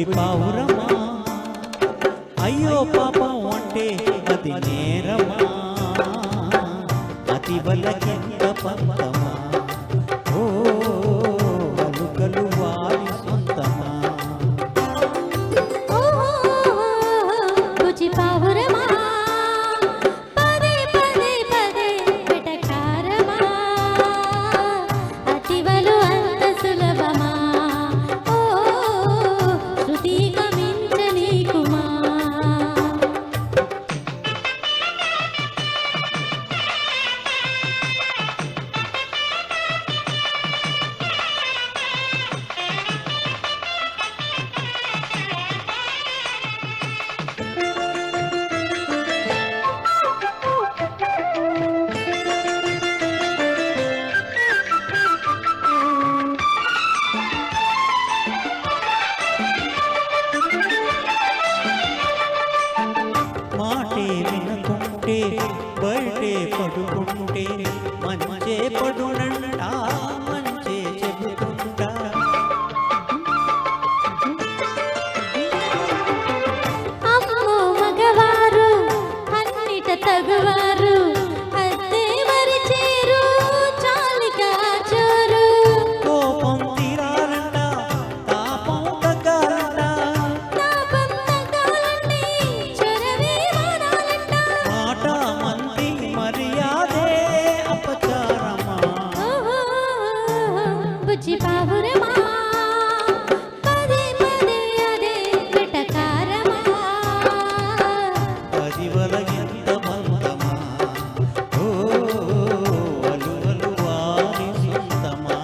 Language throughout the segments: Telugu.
పులి పావురమా అయ్యో పాపం అంటే అది నేరమా అతి వలకింత పంతమా ఓ అలుకలు వారి సొంతమా పులి పావురమా పదే పదే పదే వెటకారమా అతివలు అంత సులభమా ఓ శృతి కమించని కుమా మాటే వినుకుంటే బయటే పడుకుంటే మంచే పడునంటా మంచే చెబుతుంటా అమ్మో మగవారు అన్నిట తగువారు అద్దే మరిచేరు చాలిక చోరు కోపం తీరాలంట తాపం తగ్గాలంట తాపం తగ్గాలంటే చొరవే మానాలంట మాట మంది మర్యాదే అపచారమా బుజ్జి పావురమా పదే పదే అదే వెటకారమా అది వలగింత మందమా ఓ అలువలు వారి సొంతమా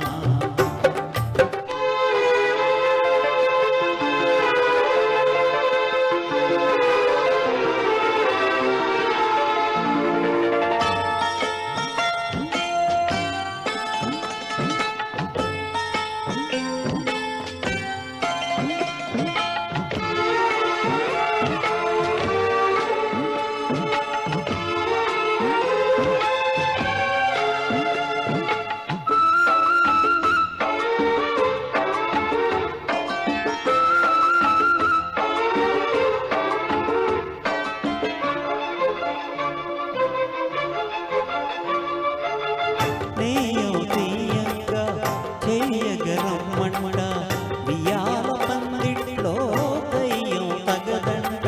నేయో తీయంగా చేయగరమ్మంట వియాల పందిట్లో దయ్యం తగదంట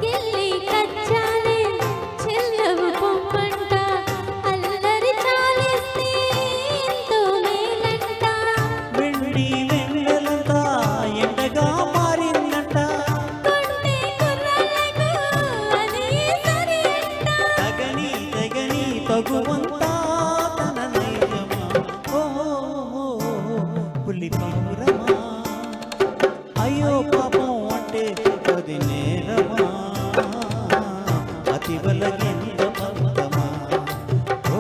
గిల్లి కచ్చాలే చెల్లవు పొమ్మంట అల్లరి చాలిస్తే ఎంతో మేలంట వెండి వెన్నెలంతా ఎండగా మారిందంట కొంటే కుర్రాళ్ళకు అదే సరి అంట తగని తగని తగువంతా తన నైజమా ఓ పులి పావురమా అయ్యో పాపం అంటే అది నేరమా అతి వలగింత పంతమా ఓ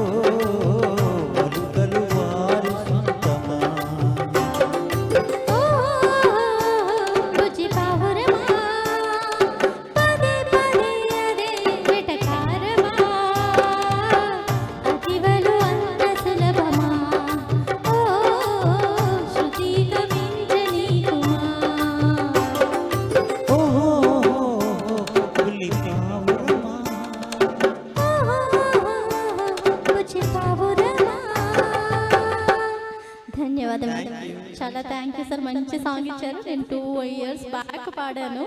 అలుకలు వారి సొంతమా ఓ బుజ్జి పావురమా పదే పదే అదే వెటకారమా అతివలు అంత సులభమా ఓ శృతి కమించని కుమా ఓ పులి పావురమా బుజ్జి పావురమా ధన్యవాదం చాలా థ్యాంక్ యూ సార్ మంచి సాంగ్ ఇచ్చారు నేను 2 years బ్యాక్ పాడాను